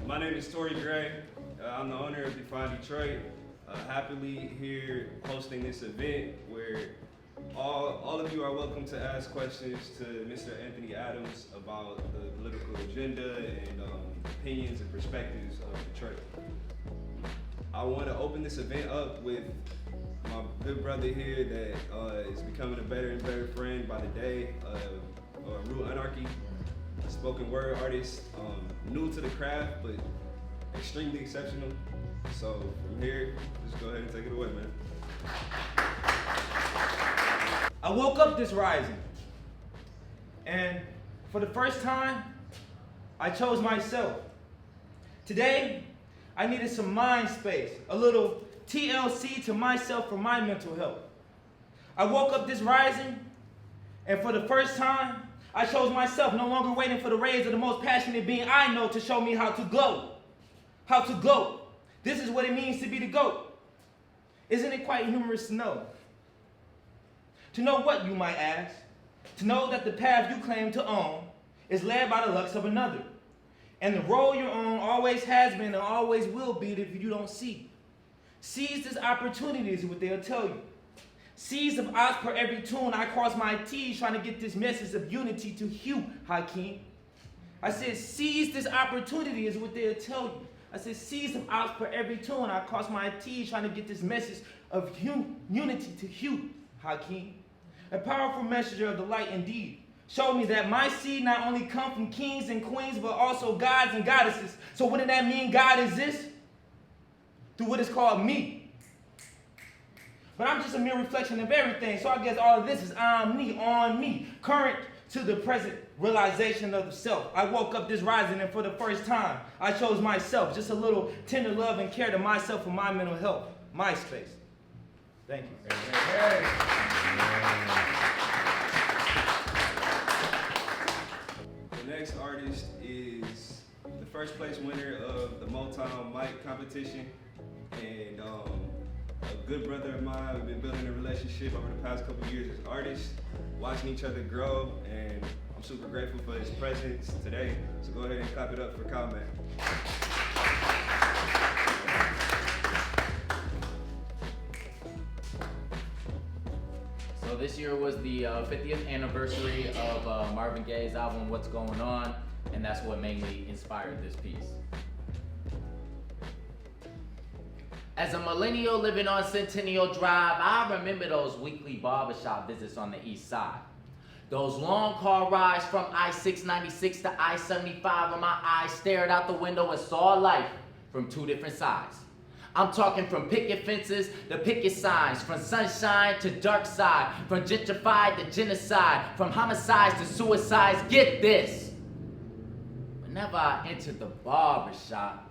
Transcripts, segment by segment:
My name is Torrey. I'm the owner of Define Detroit. Happily here hosting this event where all of you are welcome to ask questions to Mr. Anthony Adams about the political agenda and opinions and perspectives of Detroit. I want to open this event up with my good brother here that is becoming a better and better friend by the day, Rue Anarchy, spoken word artist, new to the craft, but extremely exceptional. So from here, just go ahead and take it away, man. I woke up this rising, and for the first time, I chose myself. Today, I needed some mind space, a little TLC to myself for my mental health. I woke up this rising, and for the first time, I chose myself, no longer waiting for the rays of the most passionate being I know to show me how to glow. How to glow. This is what it means to be the GOAT. Isn't it quite humorous to know? To know what, you might ask? To know that the path you claim to own is led by the lux of another. And the role you're on always has been and always will be if you don't see. Seize this opportunity is what they'll tell you. C's of odds per every tune, I cross my T's trying to get this message of unity to Hugh, Hakeem. I said, seize this opportunity is what they'll tell you. I said, C's of odds per every tune, I cross my T's trying to get this message of unity to Hugh, Hakeem. A powerful messenger of the light indeed. Showed me that my seed not only come from kings and queens, but also gods and goddesses. So wouldn't that mean God exists? Through what is called me. But I'm just a mere reflection of everything. So I guess all of this is on me, current to the present realization of the self. I woke up this rising and for the first time, I chose myself. Just a little tender love and care to myself for my mental health, my space. Thank you. The next artist is the first place winner of the Motown mic competition, and a good brother of mine. We've been building a relationship over the past couple of years as artists, watching each other grow, and I'm super grateful for his presence today. So go ahead and clap it up for Kyle Mack. So this year was the 50th anniversary of Marvin Gaye's album, What's Going On, and that's what mainly inspired this piece. As a millennial living on Centennial Drive, I remember those weekly barbershop visits on the east side. Those long car rides from I-696 to I-75 when my eyes stared out the window and saw life from two different sides. I'm talking from picket fences to picket signs, from sunshine to dark side, from gentrified to genocide, from homicides to suicides. Get this. Whenever I entered the barbershop,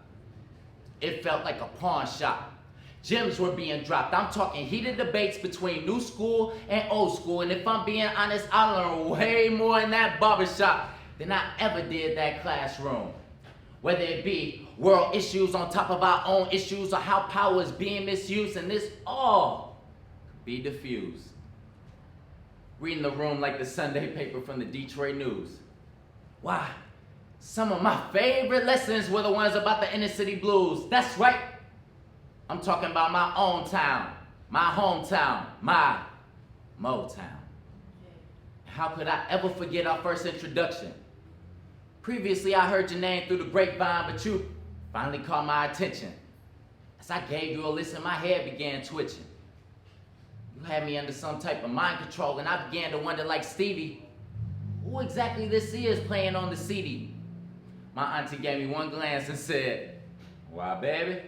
it felt like a pawn shop. Gems were being dropped. I'm talking heated debates between new school and old school. And if I'm being honest, I learned way more in that barbershop than I ever did that classroom. Whether it be world issues on top of our own issues or how power is being misused, and this all could be diffused. Reading the room like the Sunday paper from the Detroit News. Why? Some of my favorite lessons were the ones about the inner city blues. That's right. I'm talking about my own town, my hometown, my Motown. How could I ever forget our first introduction? Previously, I heard your name through the grapevine, but you finally caught my attention. As I gave you a listen, my head began twitching. You had me under some type of mind control, and I began to wonder, like Stevie, who exactly this is playing on the CD? My auntie gave me one glance and said, "Why, baby?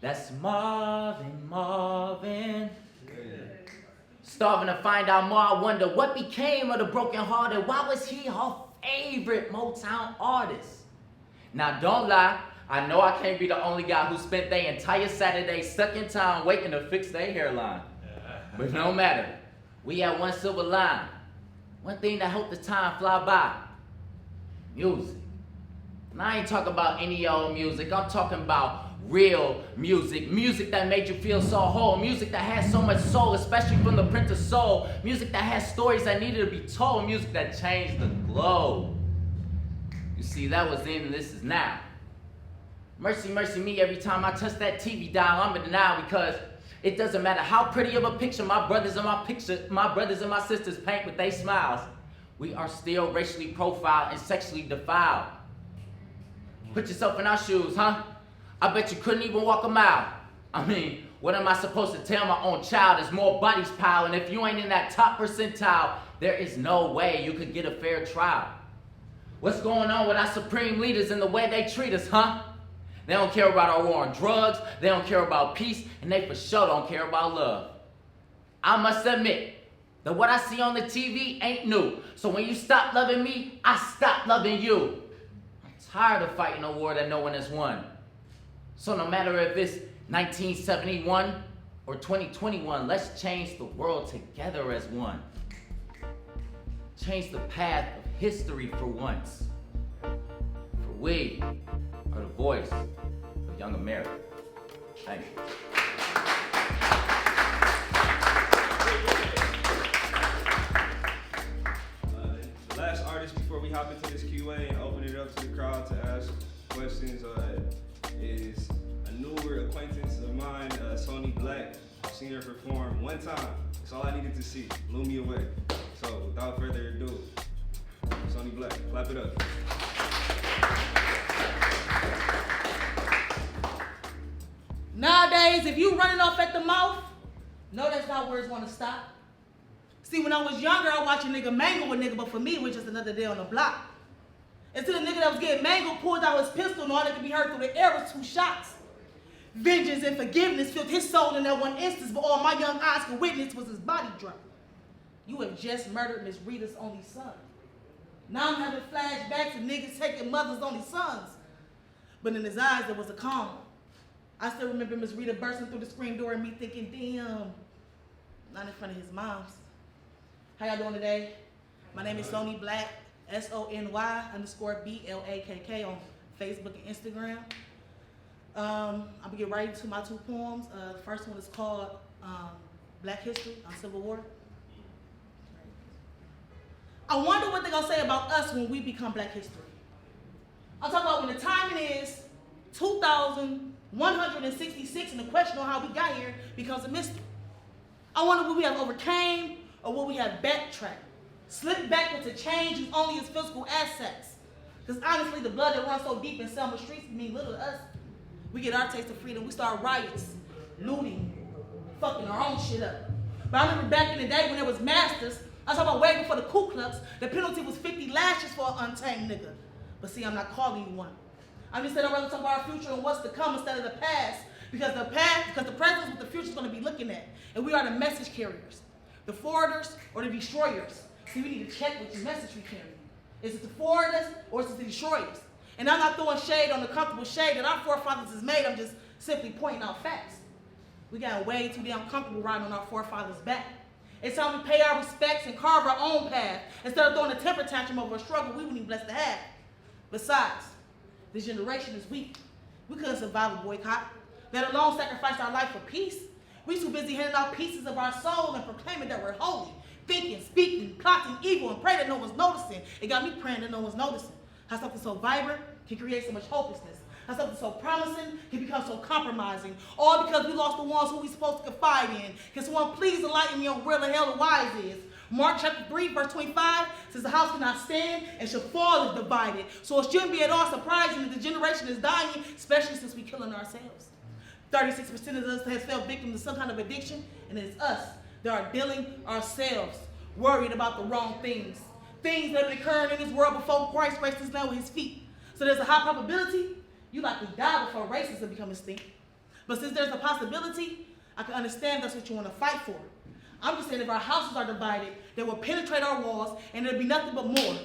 That's Marvin, Marvin." Starving to find out more, I wonder what became of the brokenhearted. Why was he her favorite Motown artist? Now don't lie, I know I can't be the only guy who spent their entire Saturday stuck in town waiting to fix their hairline. But no matter, we had one silver line. One thing that helped the time fly by. Music. And I ain't talking about any old music, I'm talking about real music, music that made you feel so whole, music that has so much soul, especially from the Prince of Soul, music that has stories that needed to be told, music that changed the globe. You see, that was then and this is now. Mercy, mercy me, every time I touch that TV dial, I'm in denial because it doesn't matter how pretty of a picture my brothers and my sisters paint with their smiles. We are still racially profiled and sexually defiled. Put yourself in our shoes, huh? I bet you couldn't even walk a mile. I mean, what am I supposed to tell my own child? There's more bodies piled, and if you ain't in that top percentile, there is no way you could get a fair trial. What's going on with our supreme leaders and the way they treat us, huh? They don't care about our war on drugs, they don't care about peace, and they for sure don't care about love. I must admit that what I see on the TV ain't new. So when you stop loving me, I stop loving you. I'm tired of fighting a war that no one has won. So no matter if it's 1971 or 2021, let's change the world together as one. Change the path of history for once. For we are the voice of young America. Thank you. The last artist before we hop into this Q&A and open it up to the crowd to ask questions is a newer acquaintance of mine, Sony Blakk. I've seen her perform one time. That's all I needed to see. Blew me away. So without further ado, Sony Blakk, clap it up. Nowadays, if you running off at the mouth, no, that's not where it's gonna stop. See, when I was younger, I watched a nigga mangle a nigga, but for me, it was just another day on the block. Until the nigga that was getting mangled pulled out his pistol and all that could be heard through the air was 2 shots. Vengeance and forgiveness filled his soul in that one instance, but all my young eyes could witness was his body drop. You have just murdered Miss Rita's only son. Now I'm having flashbacks of niggas taking mother's only sons. But in his eyes, there was a calm. I still remember Miss Rita bursting through the screen door and me thinking, damn, not in front of his mom's. How y'all doing today? My name is Sony Blakk, SONY_BLAKK on Facebook and Instagram. I'm gonna get right into my 2 poems. The first one is called Black History on Civil War. I wonder what they're gonna say about us when we become Black history. I'm talking about when the timing is 2,166 and the question on how we got here becomes a mystery. I wonder what we have overcame or what we have backtracked. Slipped backwards to change use only as physical assets. Because honestly, the blood that runs so deep in Selma streets mean little to us. We get our taste of freedom, we start riots, looting, fucking our own shit up. But I remember back in the day when there was masters, I was talking about way before the Ku Klux, the penalty was 50 lashes for an untamed nigga. But see, I'm not calling you one. I'm just saying I'd rather talk about our future and what's to come instead of the past. Because the present is what the future's gonna be looking at. And we are the message carriers, the forwarders or the destroyers. See, we need to check which message we carry. Is it the forwarders or is it the destroyers? And I'm not throwing shade on the comfortable shade that our forefathers has made, I'm just simply pointing out facts. We got way too damn comfortable riding on our forefathers' back. It's time we pay our respects and carve our own path instead of throwing a temper tantrum over a struggle we weren't even blessed to have. Besides, this generation is weak. We couldn't survive a boycott, let alone sacrifice our life for peace. We too busy handing out pieces of our soul and proclaiming that we're holy, thinking, speaking, plotting evil, and pray that no one's noticing. It got me praying that no one's noticing. How something so vibrant can create so much hopelessness. How something so promising can become so compromising. All because we lost the ones who we supposed to confide in. Can someone please enlighten me on where the hell the wise is? Mark chapter 3, verse 25 says the house cannot stand and shall fall if divided. So it shouldn't be at all surprising that the generation is dying, especially since we're killing ourselves. 36% of us has fell victim to some kind of addiction, and it's us that are dealing ourselves, worried about the wrong things. Things that have been occurring in this world before Christ graced this land with his feet. So there's a high probability you likely die before racism becomes extinct. But since there's a possibility, I can understand that's what you want to fight for. I'm just saying if our houses are divided, they will penetrate our walls and there'll be nothing but more.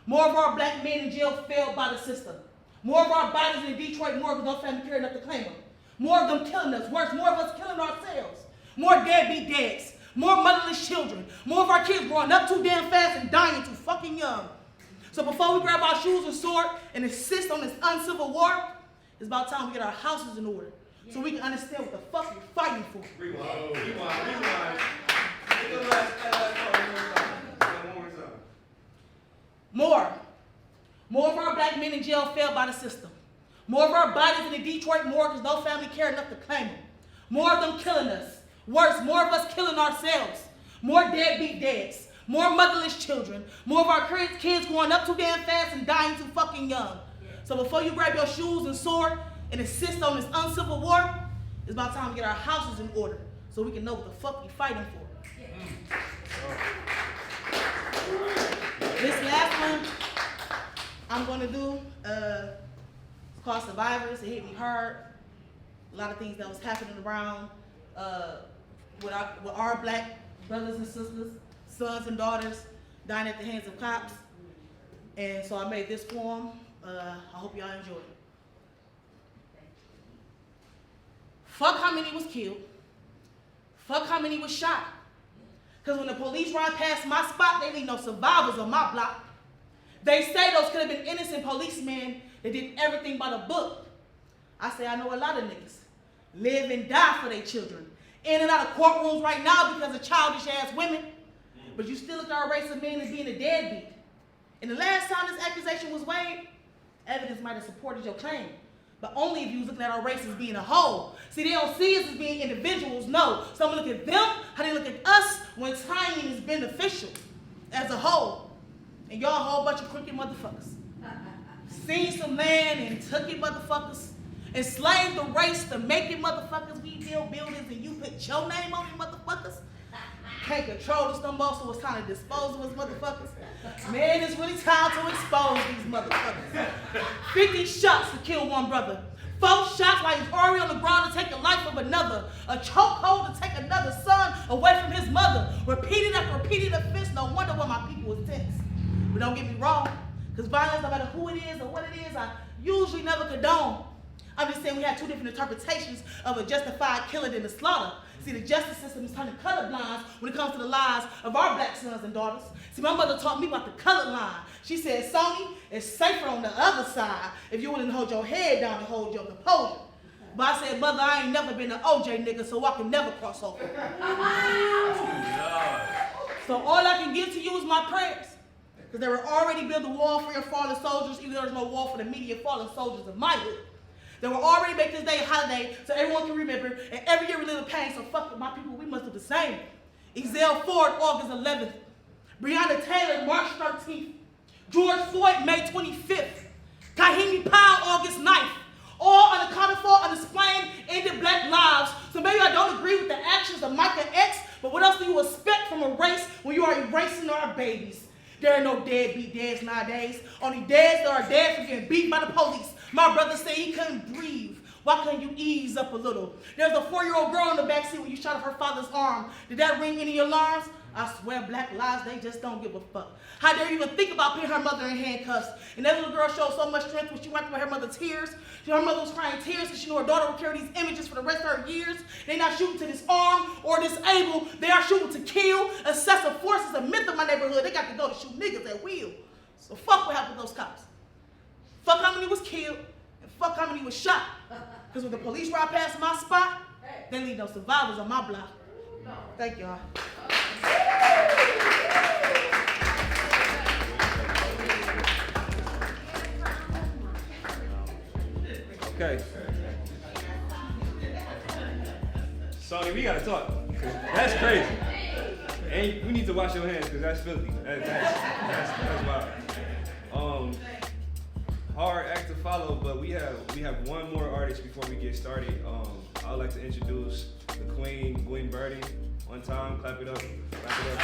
More of our black men in jail failed by the system. More of our bodies in Detroit, more of no family care enough to claim them. More of them killing us, worse, more of us killing ourselves. More deadbeat dads, more motherless children, more of our kids growing up too damn fast and dying too fucking young. So before we grab our shoes and sword and insist on this uncivil war, it's about time we get our houses in order so we can understand what the fuck we're fighting for. Rewind. One more time. More of our black men in jail failed by the system. More of our bodies in the Detroit morgue because no family cared enough to claim them. More of them killing us. Worse, more of us killing ourselves. More deadbeat dads. More motherless children. More of our kids growing up too damn fast and dying too fucking young. So before you grab your shoes and sword and insist on this uncivil war, it's about time to get our houses in order so we can know what the fuck we fighting for. This last one I'm gonna do, it's called Survivors. It hit me hard. A lot of things that was happening around with our black brothers and sisters, sons and daughters dying at the hands of cops. And so I made this poem. I hope y'all enjoy it. Fuck how many was killed. Fuck how many was shot. Because when the police ride past my spot, they leave no survivors on my block. They say those could have been innocent policemen that did everything by the book. I say I know a lot of niggas live and die for their children. In and out of courtrooms right now because of childish ass women. But you still look at our race of men as being a deadbeat. And the last time this accusation was weighed, evidence might have supported your claim. But only if you was looking at our race as being a whole. See, they don't see us as being individuals, no. So I'm gonna look at them, how they look at us when timing is beneficial as a whole. And y'all a whole bunch of crooked motherfuckers. Seen some land and took it motherfuckers. Enslaved the race to make it motherfuckers. We build buildings and you put your name on it motherfuckers. Can't control us no more, so it's time to dispose of us motherfuckers. Man, it's really time to expose these motherfuckers. 50 shots to kill one brother. 4 shots while he's already on the ground to take the life of another. A chokehold to take another son away from his mother. Repeated after repeated offense. No wonder why my people was tense. But don't get me wrong, because violence, no matter who it is or what it is, I usually never condone. I'm just saying we have 2 different interpretations of a justified killing and a slaughter. See, the justice system is turning colorblind when it comes to the lives of our black sons and daughters. See, my mother taught me about the color line. She said, Sony, it's safer on the other side if you're willing to hold your head down and hold your composure. But I said, mother, I ain't never been an OJ nigga, so I can never cross over. So all I can give to you is my prayers. Because they were already built a wall for your fallen soldiers, even though there's no wall for the immediate fallen soldiers of my hood. They will already make this day a holiday so everyone can remember, and every year we live in pain, so fuck it, my people, we must do the same. Ezell Ford, August 11th. Breonna Taylor, March 13th. George Floyd, May 25th. Kahimi Powell, August 9th. All unaccounted for, unexplained, ended black lives. So maybe I don't agree with the actions of Micah X, but what else do you expect from a race when you are erasing our babies? There are no deadbeat dads nowadays. Only dads that are dead for getting beat by the police. My brother said he couldn't breathe. Why couldn't you ease up a little? There's a 4-year-old girl in the backseat when you shot off her father's arm. Did that ring any alarms? I swear black lives, they just don't give a fuck. How dare you even think about putting her mother in handcuffs? And that little girl showed so much strength when she went through her mother's tears. Her mother was crying tears because she knew her daughter would carry these images for the rest of her years. They're not shooting to disarm or disable. They are shooting to kill. Excessive force is a myth of my neighborhood. They got to go to shoot niggas at will. So fuck what happened to those cops. Fuck how many was killed and fuck how many was shot. Because when the police ride past my spot, they leave no survivors on my block. Thank y'all. Okay. Sony, we gotta talk. That's crazy. And we need to wash your hands because that's filthy. That's wild. Hard act to follow, but we have one more artist before we get started. I would like to introduce the Queen, Gwen Burton. One time, clap it up. Clap it up.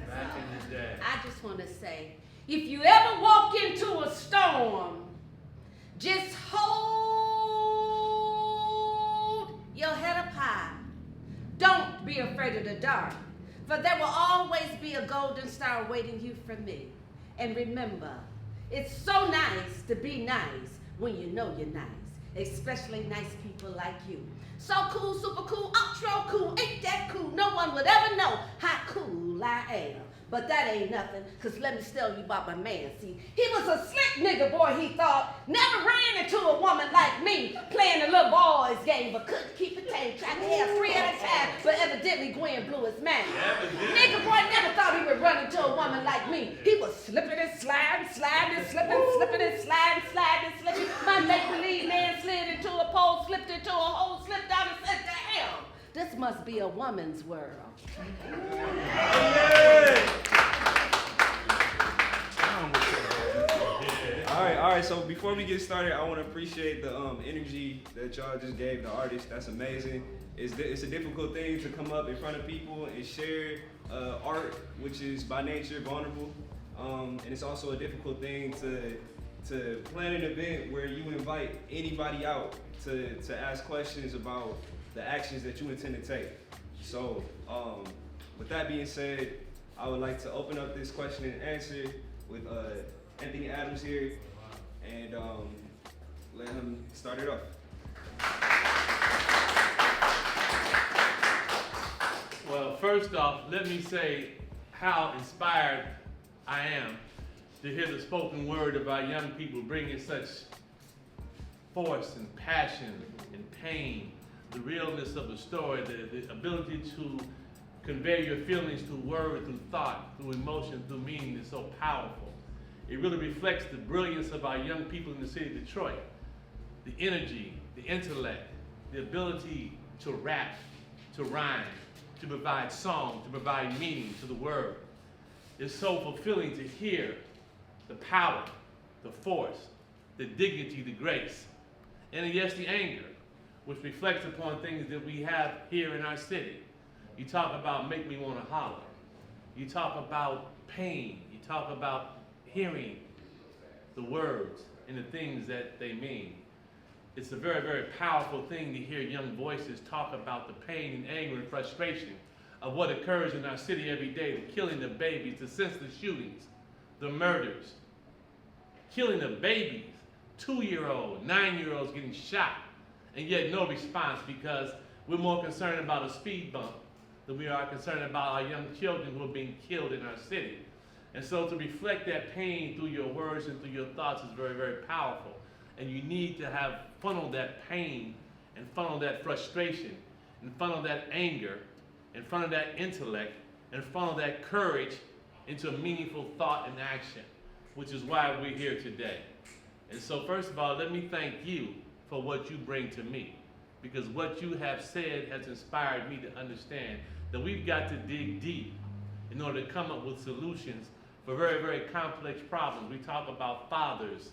Back in the day. I just want to say, if you ever walk into a storm, just hold your head up high. Don't be afraid of the dark, for there will always be a golden star waiting you for me. And remember, it's so nice to be nice when you know you're nice, especially nice people like you. So cool, super cool, ultra cool, ain't that cool? No one would ever know how cool I am. But that ain't nothing, cause let me tell you about my man. See, he was a slick nigga, boy, he thought. Never ran into a woman like me, playing a little boys game, but couldn't keep it tame. Tried to have 3 at a time, but evidently Gwen blew his mind. Nigga boy never thought he would run into a woman like me. He was slipping and sliding, sliding and slipping, slipping and sliding, sliding and slipping. My make-believe man slid into a pole, slipped into a hole, slipped down and said, damn, this must be a woman's world. All right. So before we get started, I want to appreciate the energy that y'all just gave the artists. That's amazing. It's a difficult thing to come up in front of people and share art, which is by nature vulnerable, and it's also a difficult thing to plan an event where you invite anybody out to ask questions about the actions that you intend to take. So, with that being said, I would like to open up this question and answer with Anthony Adams here, and let him start it off. Well, first off, let me say how inspired I am to hear the spoken word of our young people bringing such force and passion and pain, the realness of the story, the ability to convey your feelings through word, through thought, through emotion, through meaning is so powerful. It really reflects the brilliance of our young people in the city of Detroit. The energy, the intellect, the ability to rap, to rhyme, to provide song, to provide meaning to the word. It's so fulfilling to hear the power, the force, the dignity, the grace, and yes, the anger, which reflects upon things that we have here in our city. You talk about make me want to holler. You talk about pain. You talk about hearing the words and the things that they mean. It's a very, very powerful thing to hear young voices talk about the pain and anger and frustration of what occurs in our city every day, the killing of babies, the senseless shootings, the murders, killing of babies, 2-year-olds, 9-year-olds getting shot, and yet no response because we're more concerned about a speed bump than we are concerned about our young children who are being killed in our city. And so to reflect that pain through your words and through your thoughts is very, very powerful. And you need to have funnel that pain and funnel that frustration and funnel that anger and funnel that intellect and funnel that courage into a meaningful thought and action, which is why we're here today. And so first of all, let me thank you for what you bring to me, because what you have said has inspired me to understand that we've got to dig deep in order to come up with solutions for very, very complex problems. We talk about fathers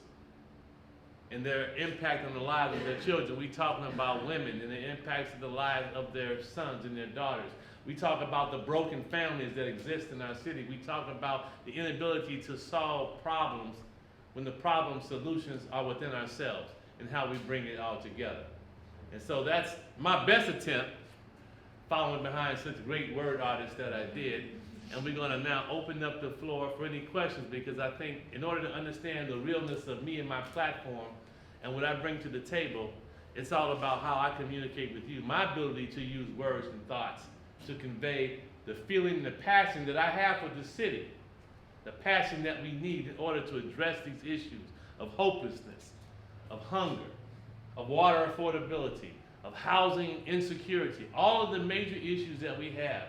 and their impact on the lives of their children. We talking about women and the impacts of the lives of their sons and their daughters. We talk about the broken families that exist in our city. We talk about the inability to solve problems when the problem solutions are within ourselves and how we bring it all together. And so that's my best attempt, following behind such great word artists that I did. And we're gonna now open up the floor for any questions, because I think in order to understand the realness of me and my platform and what I bring to the table, it's all about how I communicate with you, my ability to use words and thoughts to convey the feeling and the passion that I have for the city, the passion that we need in order to address these issues of hopelessness, of hunger, of water affordability, of housing insecurity, all of the major issues that we have.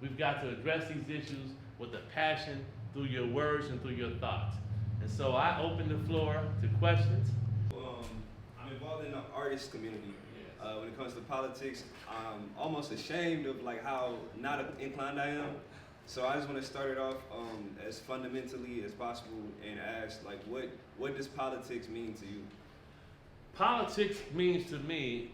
We've got to address these issues with a passion through your words and through your thoughts. And so I open the floor to questions. I'm involved in the artist community. When it comes to politics, I'm almost ashamed of like how not inclined I am. So I just want to start it off as fundamentally as possible and ask, like, what does politics mean to you? Politics means to me,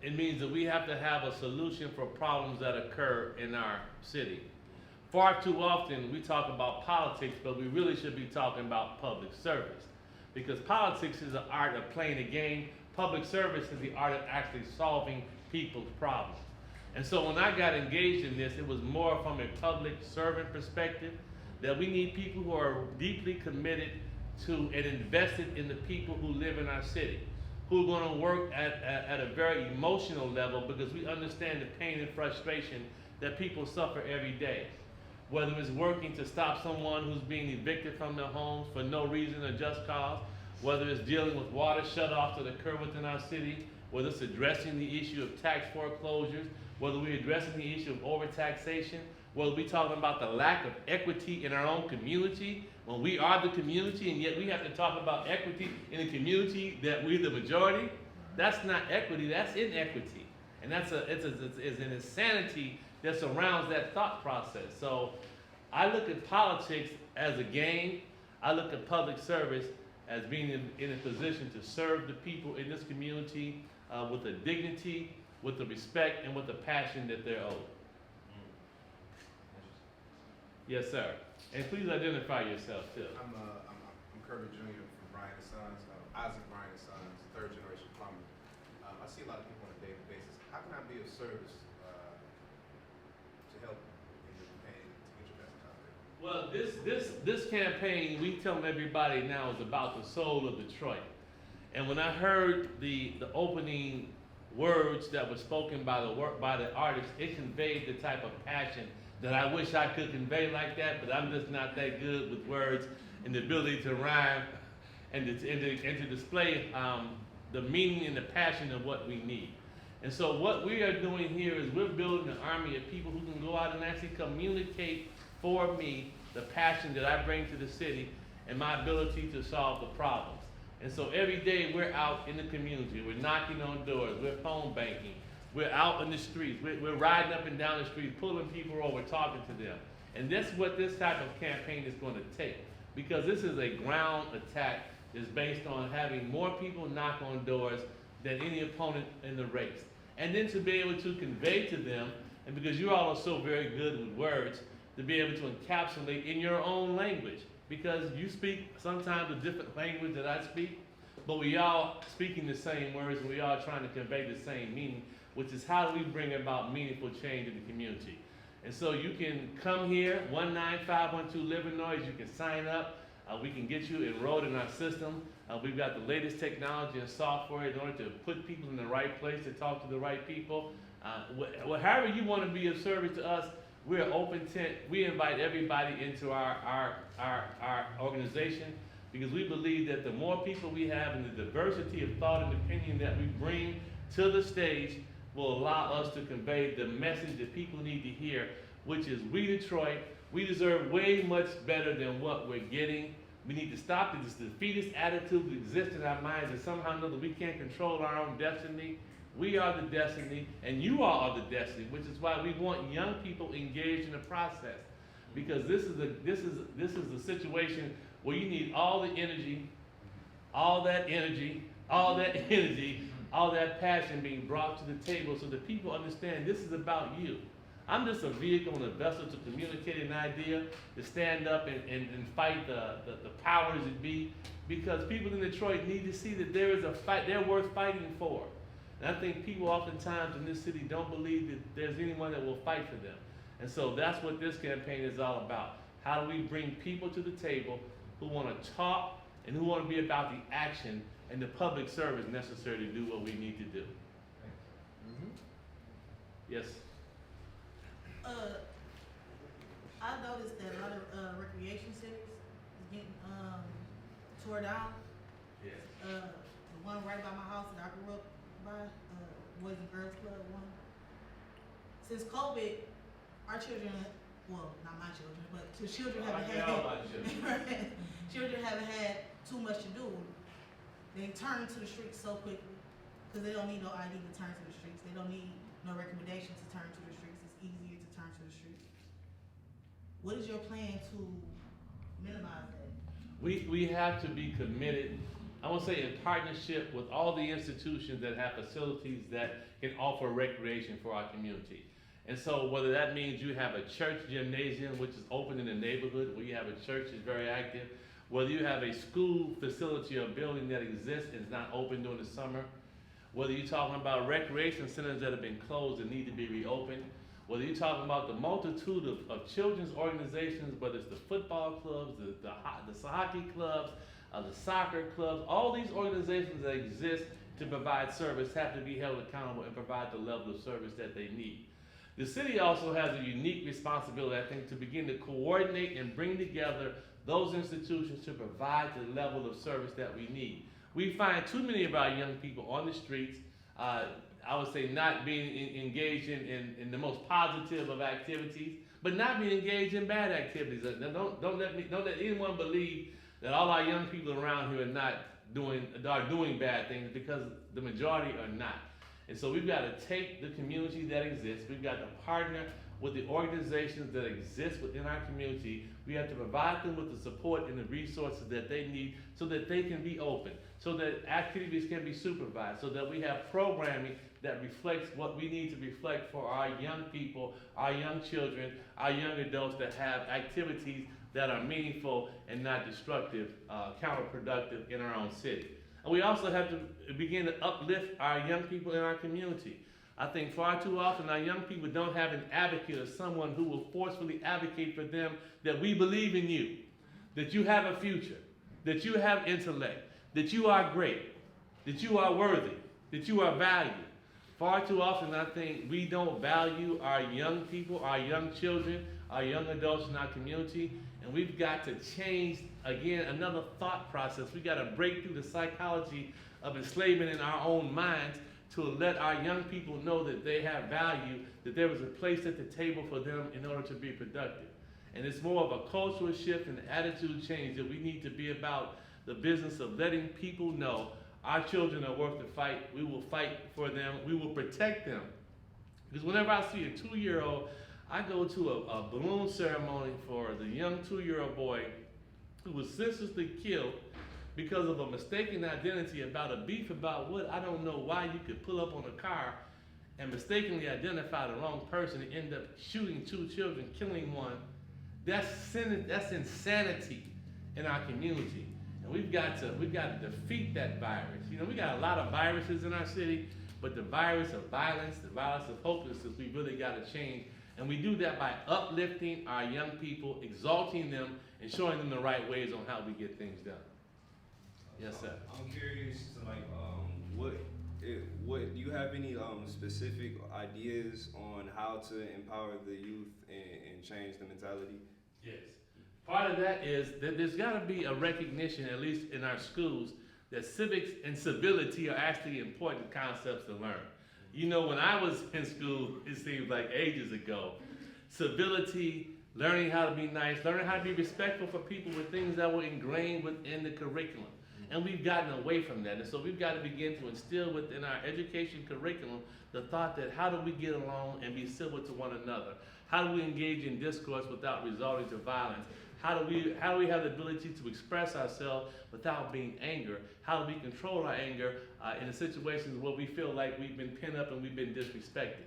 it means that we have to have a solution for problems that occur in our city. Far too often we talk about politics, but we really should be talking about public service. Because politics is the art of playing a game. Public service is the art of actually solving people's problems. And so when I got engaged in this, it was more from a public servant perspective, that we need people who are deeply committed to and invested in the people who live in our city, who are going to work at a very emotional level, because we understand the pain and frustration that people suffer every day. whether it's working to stop someone who's being evicted from their homes for no reason or just cause, whether it's dealing with water shutoffs that occur within our city, whether it's addressing the issue of tax foreclosures, whether we're addressing the issue of overtaxation, whether we're talking about the lack of equity in our own community, when we are the community and yet we have to talk about equity in a community that we're the majority. That's not equity, that's inequity. And it's an insanity that surrounds that thought process. So I look at politics as a game. I look at public service as being in a position to serve the people in this community with the dignity, with the respect, and with the passion that they're owed. Yes, sir. And please identify yourself too. I'm Kirby Jr. from Bryan & Sons, Isaac Bryan & Sons, third generation plumber. I see a lot of people on a daily basis. How can I be of service to help in your campaign to get your message out there? Well, this campaign, we tell everybody now, is about the soul of Detroit. And when I heard the opening words that were spoken by the artist, it conveyed the type of passion that I wish I could convey like that, but I'm just not that good with words and the ability to rhyme and to display the meaning and the passion of what we need. And so what we are doing here is we're building an army of people who can go out and actually communicate for me the passion that I bring to the city and my ability to solve the problems. And so every day we're out in the community, we're knocking on doors, we're phone banking, we're out in the streets, we're riding up and down the street, pulling people over, talking to them. And that's what this type of campaign is going to take, because this is a ground attack that's based on having more people knock on doors than any opponent in the race. And then to be able to convey to them, and because you all are so very good with words, to be able to encapsulate in your own language, because you speak sometimes a different language that I speak, but we all speaking the same words and we all trying to convey the same meaning, which is how do we bring about meaningful change in the community. And so you can come here, 19512 Livernois, you can sign up, we can get you enrolled in our system. We've got the latest technology and software in order to put people in the right place, to talk to the right people. However you want to be of service to us, we're open tent. We invite everybody into our organization, because we believe that the more people we have and the diversity of thought and opinion that we bring to the stage will allow us to convey the message that people need to hear, which is we Detroit, we deserve way much better than what we're getting. We need to stop this defeatist attitude that exists in our minds that somehow or another we can't control our own destiny. We are the destiny, and you all are the destiny, which is why we want young people engaged in the process. Because this is a situation where you need all the energy, all that energy, all that energy, all that passion being brought to the table so that people understand this is about you. I'm just a vehicle and a vessel to communicate an idea, to stand up and fight the powers that be, because people in Detroit need to see that there is a fight, they're worth fighting for. And I think people oftentimes in this city don't believe that there's anyone that will fight for them. And so that's what this campaign is all about. How do we bring people to the table who want to talk and who want to be about the action and the public service necessary to do what we need to do? Yes? I noticed that a lot of recreation centers is getting tore down. Yes. The one right by my house that I grew up by, Boys and Girls Club one. Since COVID, our children, well, not my children, but the children haven't children haven't had too much to do. They turn to the streets so quickly because they don't need no ID to turn to the streets. They don't need no recommendation to turn to the streets. It's easier to turn to the streets. What is your plan to minimize that? We have to be committed, I want to say in partnership with all the institutions that have facilities that can offer recreation for our community. And so whether that means you have a church gymnasium, which is open in the neighborhood, where you have a church that's very active, whether you have a school facility or building that exists and is not open during the summer, whether you're talking about recreation centers that have been closed and need to be reopened, whether you're talking about the multitude of children's organizations, whether it's the football clubs, the hockey clubs, the soccer clubs, all these organizations that exist to provide service have to be held accountable and provide the level of service that they need. The city also has a unique responsibility, I think, to begin to coordinate and bring together those institutions to provide the level of service that we need. We find too many of our young people on the streets, I would say not being engaged in the most positive of activities, but not being engaged in bad activities. Now, don't let anyone believe that all our young people around here are doing bad things, because the majority are not. And so we've got to take the community that exists, we've got to partner with the organizations that exist within our community. We have to provide them with the support and the resources that they need so that they can be open, so that activities can be supervised, so that we have programming that reflects what we need to reflect for our young people, our young children, our young adults, that have activities that are meaningful and not destructive, counterproductive in our own city. And we also have to begin to uplift our young people in our community. I think far too often our young people don't have an advocate or someone who will forcefully advocate for them that we believe in you, that you have a future, that you have intellect, that you are great, that you are worthy, that you are valued. Far too often I think we don't value our young people, our young children, our young adults in our community, and we've got to change, again, another thought process. We've got to break through the psychology of enslavement in our own minds to let our young people know that they have value, that there is a place at the table for them in order to be productive. And it's more of a cultural shift and attitude change that we need to be about the business of letting people know our children are worth the fight. We will fight for them. We will protect them. Because whenever I see a 2-year-old, I go to a balloon ceremony for the young 2-year-old boy who was senselessly killed because of a mistaken identity about a beef about what, I don't know why you could pull up on a car and mistakenly identify the wrong person and end up shooting 2 children, killing one. That's insanity in our community. And we've got to defeat that virus. You know, we got a lot of viruses in our city, but the virus of violence, the virus of hopelessness, we really got to change. And we do that by uplifting our young people, exalting them, and showing them the right ways on how we get things done. Yes, sir. I'm curious to what do you have any specific ideas on how to empower the youth and change the mentality? Yes. Part of that is that there's got to be a recognition, at least in our schools, that civics and civility are actually important concepts to learn. You know, when I was in school, it seems like ages ago, civility, learning how to be nice, learning how to be respectful for people were things that were ingrained within the curriculum. And we've gotten away from that. And so we've got to begin to instill within our education curriculum the thought that how do we get along and be civil to one another? How do we engage in discourse without resorting to violence? How do we have the ability to express ourselves without being angry? How do we control our anger in situations where we feel like we've been pinned up and we've been disrespected?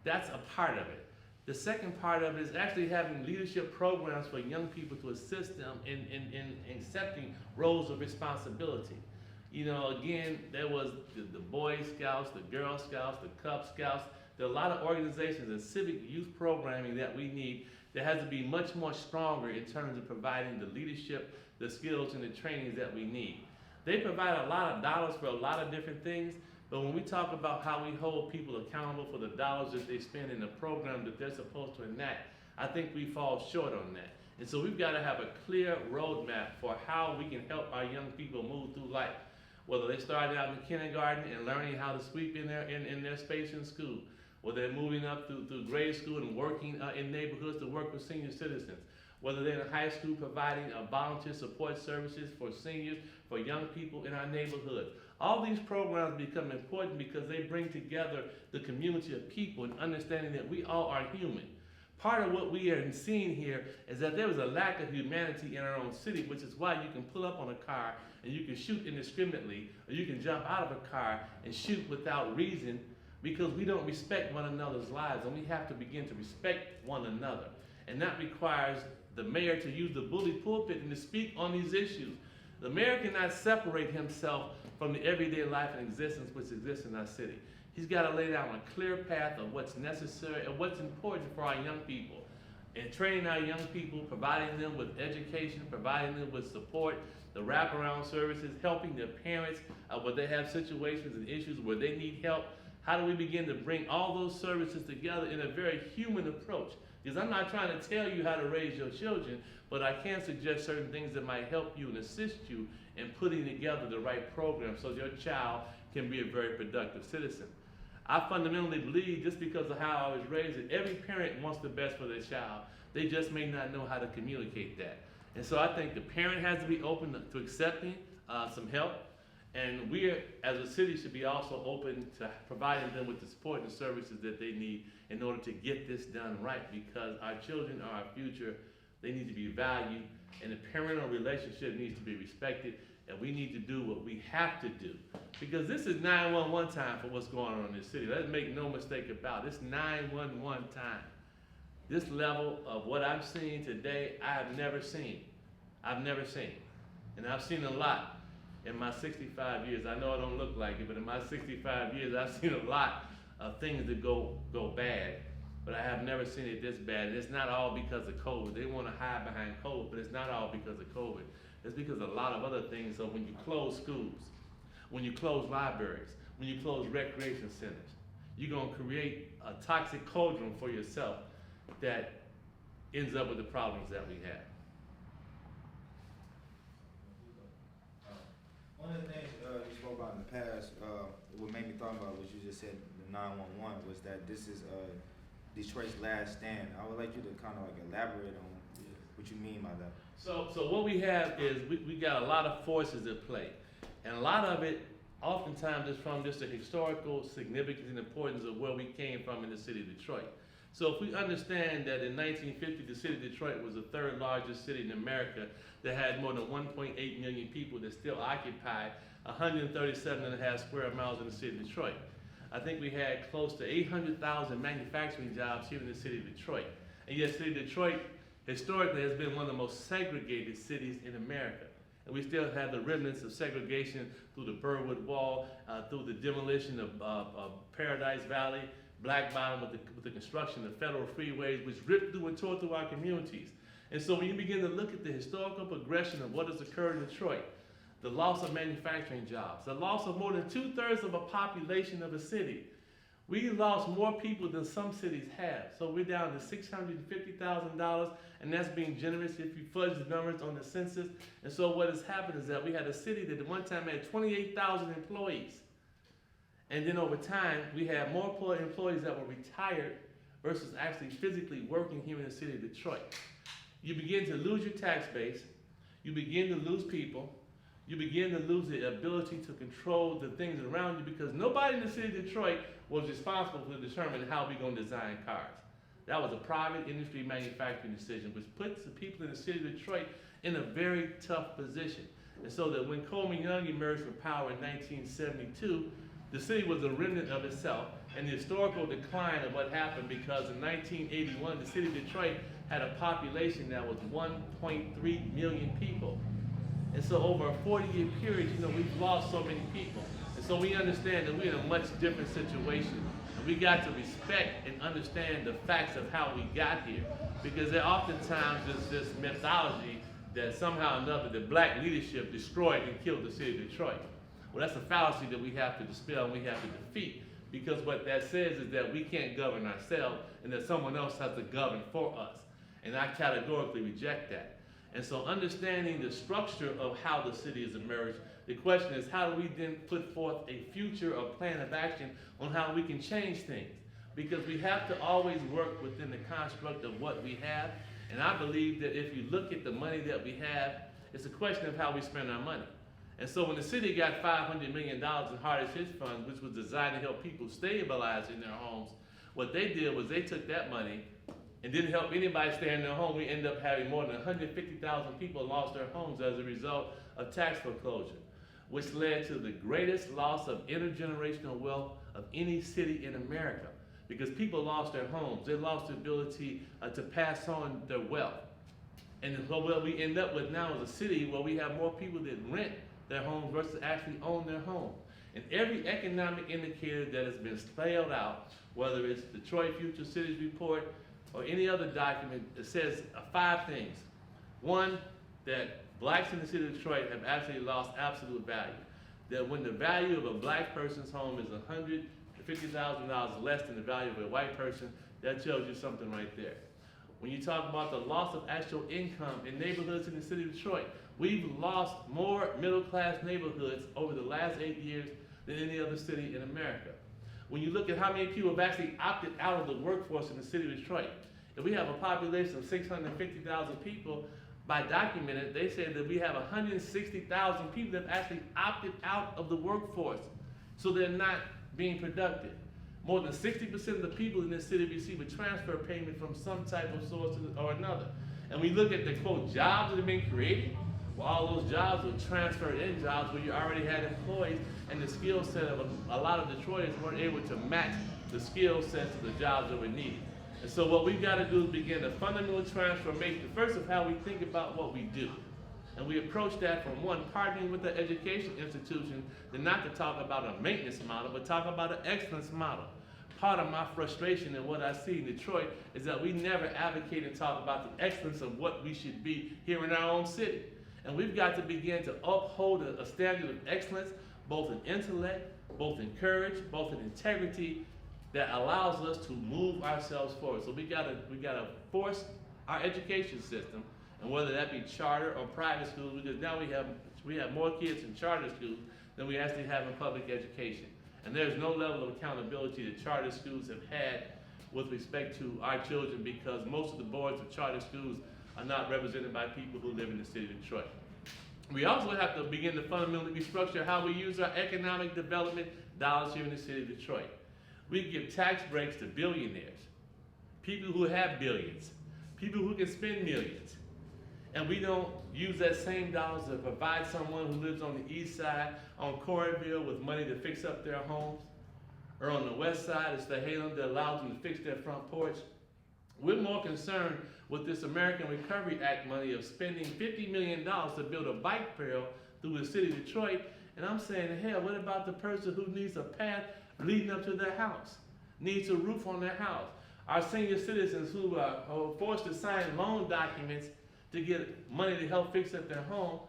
That's a part of it. The second part of it is actually having leadership programs for young people to assist them in accepting roles of responsibility. You know, again, there was the Boy Scouts, the Girl Scouts, the Cub Scouts. There are a lot of organizations and civic youth programming that we need that has to be much more stronger in terms of providing the leadership, the skills, and the trainings that we need. They provide a lot of dollars for a lot of different things, but when we talk about how we hold people accountable for the dollars that they spend in the program that they're supposed to enact, I think we fall short on that. And so we've got to have a clear roadmap for how we can help our young people move through life. Whether they started out in kindergarten and learning how to sweep in their space in school, whether they're moving up through grade school and working in neighborhoods to work with senior citizens, whether they're in high school providing volunteer support services for seniors, for young people in our neighborhoods. All these programs become important because they bring together the community of people and understanding that we all are human. Part of what we are seeing here is that there was a lack of humanity in our own city, which is why you can pull up on a car and you can shoot indiscriminately, or you can jump out of a car and shoot without reason, because we don't respect one another's lives, and we have to begin to respect one another. And that requires the mayor to use the bully pulpit and to speak on these issues. The mayor cannot separate himself from the everyday life and existence which exists in our city. He's got to lay down a clear path of what's necessary and what's important for our young people. And training our young people, providing them with education, providing them with support, the wraparound services, helping their parents where they have situations and issues where they need help. How do we begin to bring all those services together in a very human approach? Because I'm not trying to tell you how to raise your children, but I can suggest certain things that might help you and assist you in putting together the right program so your child can be a very productive citizen. I fundamentally believe, just because of how I was raised, that every parent wants the best for their child. They just may not know how to communicate that. And so I think the parent has to be open to accepting some help. And we, as a city, should be also open to providing them with the support and services that they need in order to get this done right, because our children are our future. They need to be valued, and the parental relationship needs to be respected, and we need to do what we have to do. Because this is 911 time for what's going on in this city. Let's make no mistake about it. It's 911 time. This level of what I'm seeing today, I have never seen. I've never seen. And I've seen a lot in my 65 years. I know I don't look like it, but in my 65 years, I've seen a lot of things that go bad, but I have never seen it this bad. And it's not all because of COVID. They want to hide behind COVID, but it's not all because of COVID. It's because of a lot of other things. So when you close schools, when you close libraries, when you close recreation centers, you're going to create a toxic cauldron for yourself that ends up with the problems that we have. One of the things you spoke about in the past, what made me thought about what you just said, the 911, was that this is Detroit's last stand. I would like you to kind of like elaborate on what you mean by that. So what we have is we got a lot of forces at play, and a lot of it oftentimes is from just the historical significance and importance of where we came from in the city of Detroit. So if we understand that in 1950, the city of Detroit was the third largest city in America that had more than 1.8 million people that still occupied 137.5 square miles in the city of Detroit. I think we had close to 800,000 manufacturing jobs here in the city of Detroit. And yet, the city of Detroit historically has been one of the most segregated cities in America. And we still have the remnants of segregation through the Burwood Wall, through the demolition of Paradise Valley, Black Bottom with the construction of federal freeways, which ripped through and tore through our communities. And so when you begin to look at the historical progression of what has occurred in Detroit, the loss of manufacturing jobs, the loss of more than 2/3 of a population of a city, we lost more people than some cities have. So we're down to $650,000, and that's being generous if you fudge the numbers on the census. And so what has happened is that we had a city that at one time had 28,000 employees. And then over time, we had more employees that were retired versus actually physically working here in the city of Detroit. You begin to lose your tax base, you begin to lose people, you begin to lose the ability to control the things around you, because nobody in the city of Detroit was responsible for determining how we're going to design cars. That was a private industry manufacturing decision, which puts the people in the city of Detroit in a very tough position. And so that when Coleman Young emerged from power in 1972, the city was a remnant of itself, and the historical decline of what happened, because in 1981, the city of Detroit had a population that was 1.3 million people. And so over a 40-year period, we've lost so many people. And so we understand that we're in a much different situation. And we got to respect and understand the facts of how we got here. Because there oftentimes is this mythology that somehow or another the black leadership destroyed and killed the city of Detroit. Well, that's a fallacy that we have to dispel and we have to defeat. Because what that says is that we can't govern ourselves and that someone else has to govern for us. And I categorically reject that. And so understanding the structure of how the city has emerged, the question is, how do we then put forth a future or plan of action on how we can change things? Because we have to always work within the construct of what we have. And I believe that if you look at the money that we have, it's a question of how we spend our money. And so when the city got $500 million in hardest hit funds, which was designed to help people stabilize in their homes, what they did was they took that money and didn't help anybody stay in their home. We ended up having more than 150,000 people lost their homes as a result of tax foreclosure, which led to the greatest loss of intergenerational wealth of any city in America, because people lost their homes. They lost the ability to pass on their wealth. And so what we end up with now is a city where we have more people that rent their homes versus actually own their home. And every economic indicator that has been spelled out, whether it's Detroit Future Cities Report or any other document, it says 5 things. One, that blacks in the city of Detroit have actually lost absolute value. That when the value of a black person's home is $250,000 less than the value of a white person, that tells you something right there. When you talk about the loss of actual income in neighborhoods in the city of Detroit, we've lost more middle-class neighborhoods over the last 8 years than any other city in America. When you look at how many people have actually opted out of the workforce in the city of Detroit, if we have a population of 650,000 people, by documented, they say that we have 160,000 people that have actually opted out of the workforce, so they're not being productive. More than 60% of the people in this city receive a transfer payment from some type of source or another. And we look at the, quote, jobs that have been created, well, all those jobs were transferred in jobs where you already had employees, and the skill set of a lot of Detroiters weren't able to match the skill sets of the jobs that were needed. And so what we've got to do is begin a fundamental transformation, first of how we think about what we do. And we approach that from one, partnering with the education institution, then not to talk about a maintenance model, but talk about an excellence model. Part of my frustration and what I see in Detroit is that we never advocate and talk about the excellence of what we should be here in our own city. And we've got to begin to uphold a standard of excellence, both in intellect, both in courage, both in integrity, that allows us to move ourselves forward. So we gotta force our education system, and whether that be charter or private schools, because now we have more kids in charter schools than we actually have in public education. And there's no level of accountability that charter schools have had with respect to our children, because most of the boards of charter schools are not represented by people who live in the city of Detroit. We also have to begin to fundamentally restructure how we use our economic development dollars here in the city of Detroit. We give tax breaks to billionaires, people who have billions, people who can spend millions. And we don't use that same dollars to provide someone who lives on the east side, on Coreyville, with money to fix up their homes, or on the west side, it's the Halem that allows them to fix their front porch. We're more concerned with this American Recovery Act money of spending $50 million to build a bike trail through the city of Detroit. And I'm saying, hell, what about the person who needs a path leading up to their house, needs a roof on their house? Our senior citizens who are forced to sign loan documents to get money to help fix up their home,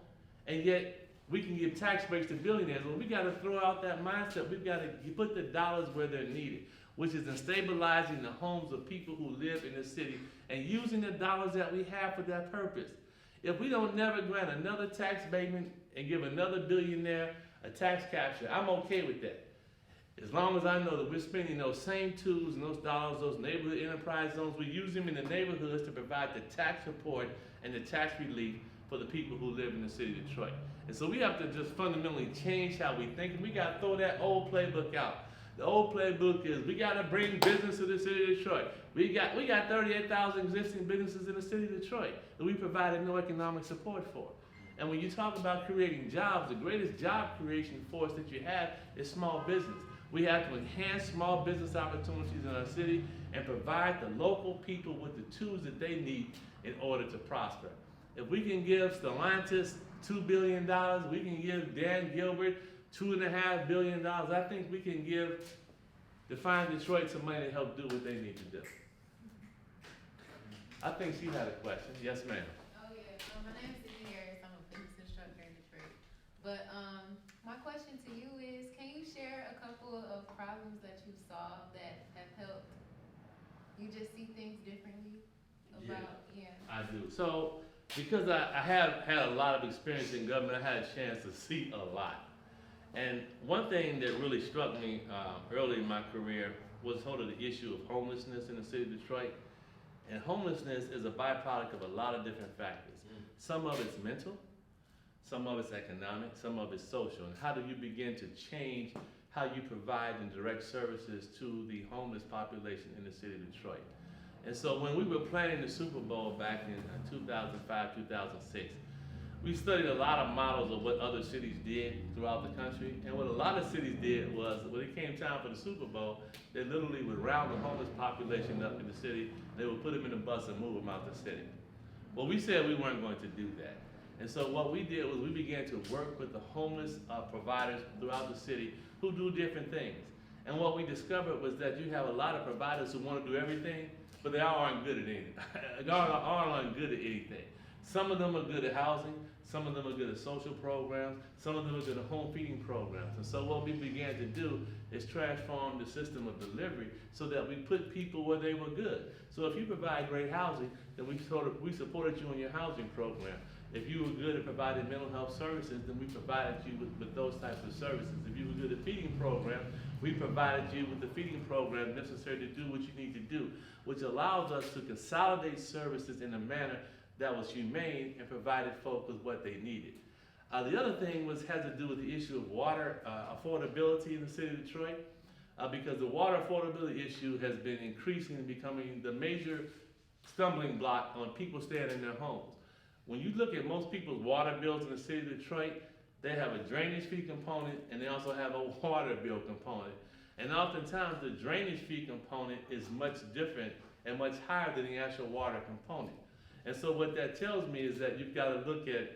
and yet we can give tax breaks to billionaires. Well, we got to throw out that mindset. We've got to put the dollars where they're needed, which is in stabilizing the homes of people who live in the city and using the dollars that we have for that purpose. If we don't never grant another tax abatement and give another billionaire a tax capture, I'm okay with that. As long as I know that we're spending those same tools and those dollars, those neighborhood enterprise zones, we use them in the neighborhoods to provide the tax support and the tax relief for the people who live in the city of Detroit. And so we have to just fundamentally change how we think, and we got to throw that old playbook out. The old playbook is we got to bring business to the city of Detroit. We got 38,000 existing businesses in the city of Detroit that we provided no economic support for. And when you talk about creating jobs, the greatest job creation force that you have is small business. We have to enhance small business opportunities in our city and provide the local people with the tools that they need in order to prosper. If we can give Stellantis $2 billion, we can give Dan Gilbert $2.5 billion, I think we can give Define Detroit some money to help do what they need to do. I think she had a question. Yes, ma'am. Oh yeah, my name is Sydney Harris. I'm a business instructor in Detroit. But my question to you is, can you share a couple of problems that you've solved that have helped you just see things differently about, I do. So, because I have had a lot of experience in government, I had a chance to see a lot. And one thing that really struck me early in my career was sort of the issue of homelessness in the city of Detroit. And homelessness is a byproduct of a lot of different factors. Some of it's mental, some of it's economic, some of it's social. And how do you begin to change how you provide and direct services to the homeless population in the city of Detroit? And so when we were planning the Super Bowl back in 2005, 2006, we studied a lot of models of what other cities did throughout the country. And what a lot of cities did was, when it came time for the Super Bowl, they literally would round the homeless population up in the city. They would put them in a bus and move them out the city. Well, we said we weren't going to do that. And so what we did was we began to work with the homeless providers throughout the city who do different things. And what we discovered was that you have a lot of providers who want to do everything, but they all aren't good at anything. They all aren't good at anything. Some of them are good at housing, some of them are good at social programs, some of them are good at home feeding programs. And so what we began to do is transform the system of delivery so that we put people where they were good. So if you provide great housing, then we supported you in your housing program. If you were good at providing mental health services, then we provided you with those types of services. If you were good at feeding program, we provided you with the feeding program necessary to do what you need to do, which allows us to consolidate services in a manner that was humane and provided folk with what they needed. The other thing has to do with the issue of water affordability in the city of Detroit, because the water affordability issue has been increasing and becoming the major stumbling block on people staying in their homes. When you look at most people's water bills in the city of Detroit, they have a drainage fee component and they also have a water bill component. And oftentimes the drainage fee component is much different and much higher than the actual water component. And so what that tells me is that you've got to look at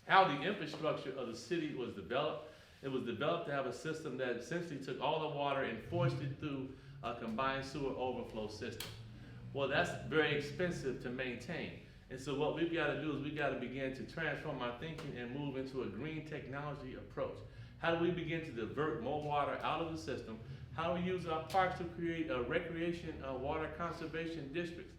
how the infrastructure of the city was developed. It was developed to have a system that essentially took all the water and forced it through a combined sewer overflow system. Well, that's very expensive to maintain. And so what we've got to do is we've got to begin to transform our thinking and move into a green technology approach. How do we begin to divert more water out of the system? How do we use our parks to create a recreation water conservation districts?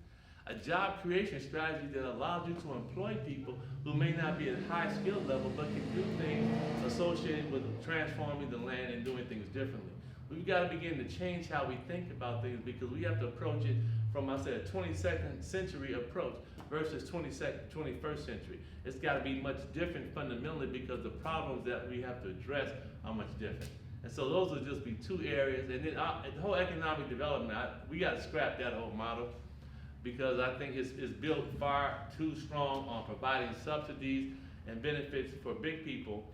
A job creation strategy that allows you to employ people who may not be at high skill level but can do things associated with transforming the land and doing things differently. We've got to begin to change how we think about things because we have to approach it from, I said, a 22nd century approach versus 21st century. It's got to be much different fundamentally because the problems that we have to address are much different. And so those will just be two areas. And then the whole economic development, we got to scrap that whole model because I think it's built far too strong on providing subsidies and benefits for big people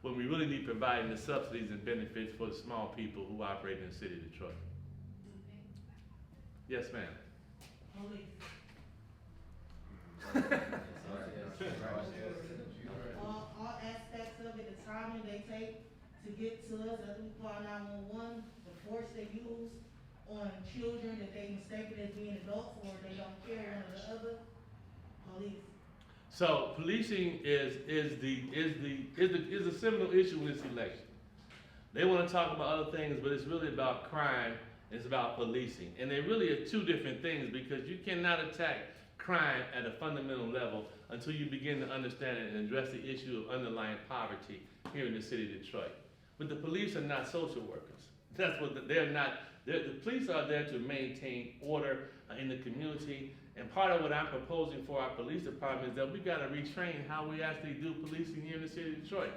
when we really need providing the subsidies and benefits for the small people who operate in the city of Detroit. Yes, ma'am. All aspects of it, the timing they take to get to us, as we call 911, the force they use on children that they mistaken as being adults or they don't care one or the other. Police. So policing is a seminal issue in this election. They want to talk about other things, but it's really about crime. It's about policing, and they really are two different things because you cannot attack crime at a fundamental level until you begin to understand it and address the issue of underlying poverty here in the city of Detroit. But the police are not social workers. That's what they're not. The police are there to maintain order in the community. And part of what I'm proposing for our police department is that we got to retrain how we actually do policing here in the city of Detroit.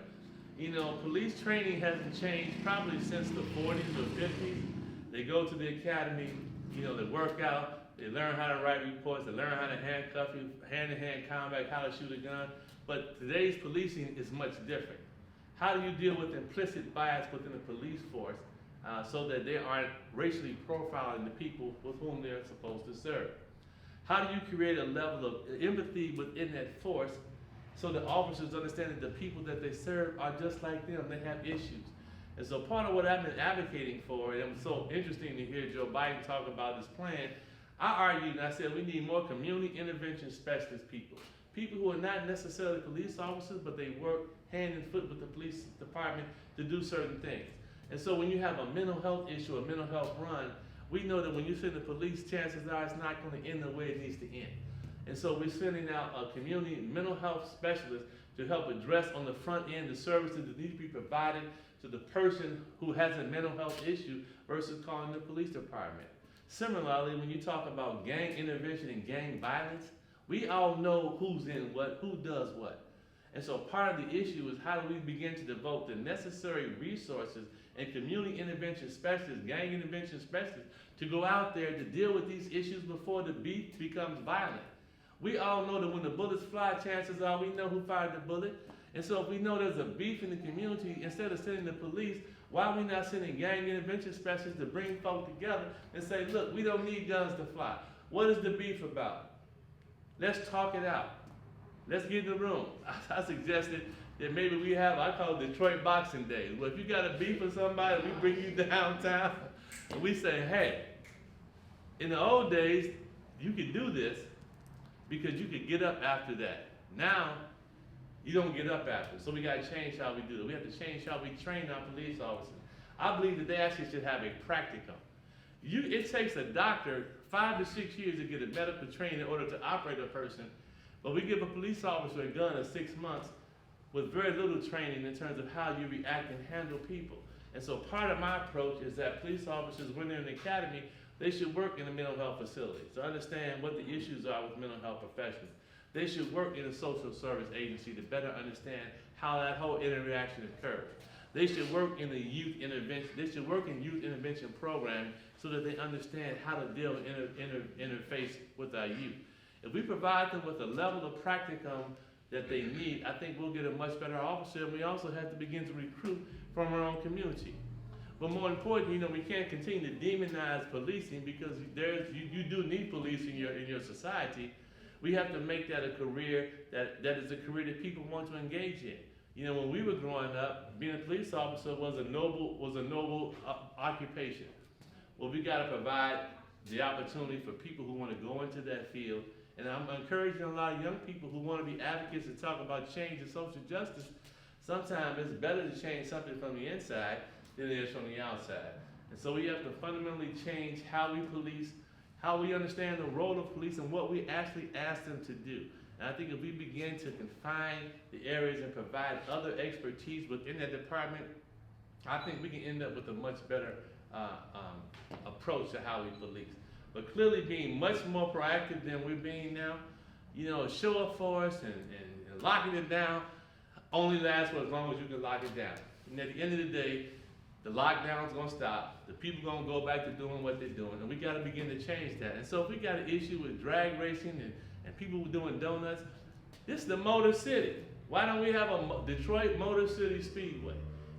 You know, police training hasn't changed probably since the 40s or 50s. They go to the academy, you know, they work out, they learn how to write reports, they learn how to handcuff you, hand-to-hand combat, how to shoot a gun. But today's policing is much different. How do you deal with implicit bias within the police force so that they aren't racially profiling the people with whom they're supposed to serve? How do you create a level of empathy within that force so that officers understand that the people that they serve are just like them, they have issues? And so part of what I've been advocating for, and it was so interesting to hear Joe Biden talk about this plan, I argued and I said we need more community intervention specialist people. People who are not necessarily police officers, but they work hand in foot with the police department to do certain things. And so when you have a mental health issue, a mental health run, we know that when you send the police, chances are it's not going to end the way it needs to end. And so we're sending out a community mental health specialist to help address on the front end the services that need to be provided to the person who has a mental health issue versus calling the police department. Similarly, when you talk about gang intervention and gang violence, we all know who's in what, who does what. And so part of the issue is how do we begin to devote the necessary resources and community intervention specialists, gang intervention specialists, to go out there to deal with these issues before the beef becomes violent. We all know that when the bullets fly, chances are we know who fired the bullet. And so if we know there's a beef in the community, instead of sending the police, why are we not sending gang intervention specialists to bring folk together and say, look, we don't need guns to fly. What is the beef about? Let's talk it out. Let's get in the room. I suggested that maybe we have, I call it Detroit Boxing Days. Well, if you got a beef with somebody, we bring you downtown and we say, hey, in the old days, you could do this because you could get up after that Now, you don't get up after. So we got to change how we do it. We have to change how we train our police officers. I believe that they actually should have a practicum. It takes a doctor 5 to 6 years to get a medical training in order to operate a person, but we give a police officer a gun in 6 months with very little training in terms of how you react and handle people. And so part of my approach is that police officers, when they're in the academy, they should work in a mental health facility to understand what the issues are with mental health professionals. They should work in a social service agency to better understand how that whole interaction occurs. They should work in the youth intervention. They should work in youth intervention programming so that they understand how to deal and interface with our youth. If we provide them with a level of practicum that they need, I think we'll get a much better officer, and we also have to begin to recruit from our own community. But more importantly, we can't continue to demonize policing because you do need police in your society. We have to make that a career that is a career that people want to engage in. When we were growing up, being a police officer was a noble occupation. Well, we got to provide the opportunity for people who want to go into that field. And I'm encouraging a lot of young people who want to be advocates and talk about change and social justice. Sometimes it's better to change something from the inside than it is from the outside. And so we have to fundamentally change how we police, how we understand the role of police, and what we actually ask them to do. And I think if we begin to confine the areas and provide other expertise within that department, I think we can end up with a much better approach to how we police. But clearly being much more proactive than we're being now, show up for us and locking it down only lasts for as long as you can lock it down. And at the end of the day, the lockdown's gonna stop. The people gonna go back to doing what they're doing, and we gotta begin to change that. And so if we got an issue with drag racing and people doing donuts, this is the Motor City. Why don't we have a Detroit Motor City Speedway?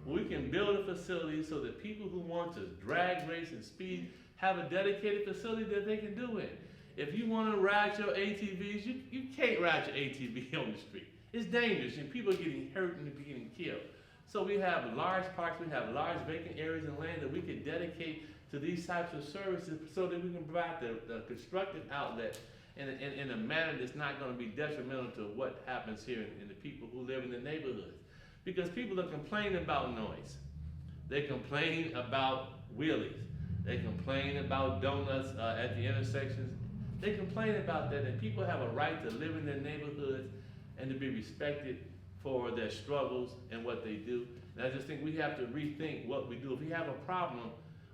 We can build a facility so that people who want to drag race and speed have a dedicated facility that they can do it. If you want to ride your ATVs, you can't ride your ATV on the street. It's dangerous, and people are getting hurt and getting killed. So we have large parks, we have large vacant areas and land that we can dedicate to these types of services so that we can provide the constructive outlet in a manner that's not going to be detrimental to what happens here in the people who live in the neighborhoods. Because people are complaining about noise. They complain about wheelies. They complain about donuts at the intersections. They complain about that, and people have a right to live in their neighborhoods and to be respected for their struggles and what they do. And I just think we have to rethink what we do. If we have a problem,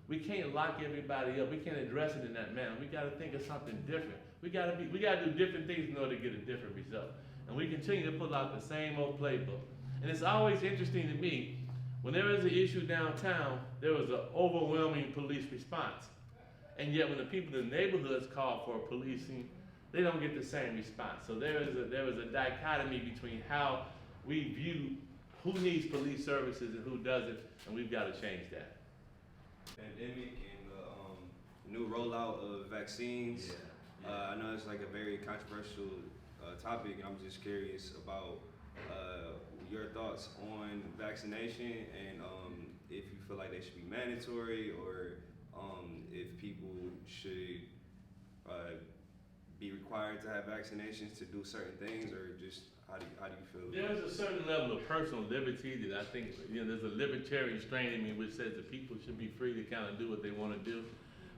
we can't lock everybody up. We can't address it in that manner. We got to think of something different. We got to do different things in order to get a different result. And we continue to pull out the same old playbook. And it's always interesting to me, when there is an issue downtown, there was an overwhelming police response. And yet when the people in the neighborhoods call for policing, they don't get the same response. So there is a dichotomy between how we view who needs police services and who doesn't, and we've got to change that. Pandemic and the new rollout of vaccines. I know it's like a very controversial topic, and I'm just curious about your thoughts on vaccination and if you feel like they should be mandatory or if people should be required to have vaccinations to do certain things, or just how do you feel? There's a certain level of personal liberty that I think, there's a libertarian strain in me which says that people should be free to kind of do what they want to do.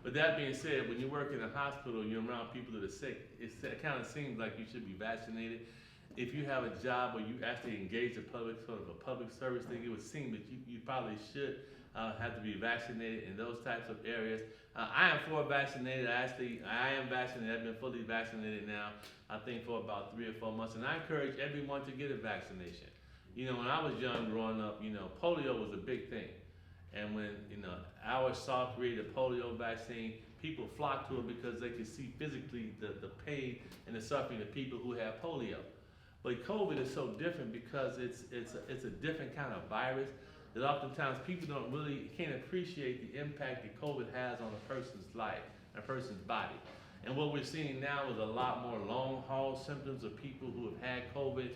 But that being said, when you work in a hospital, you're around people that are sick, it kind of seems like you should be vaccinated. If you have a job where you actually engage the public, sort of a public service thing, it would seem that you probably should have to be vaccinated in those types of areas. I am for vaccinated. I am vaccinated. I've been fully vaccinated now, I think for about 3 or 4 months. And I encourage everyone to get a vaccination. When I was young growing up, polio was a big thing. And when, our South created a polio vaccine, people flocked to it because they could see physically the pain and the suffering of people who have polio. But COVID is so different because it's a different kind of virus that oftentimes people can't appreciate the impact that COVID has on a person's life, a person's body. And what we're seeing now is a lot more long haul symptoms of people who have had COVID,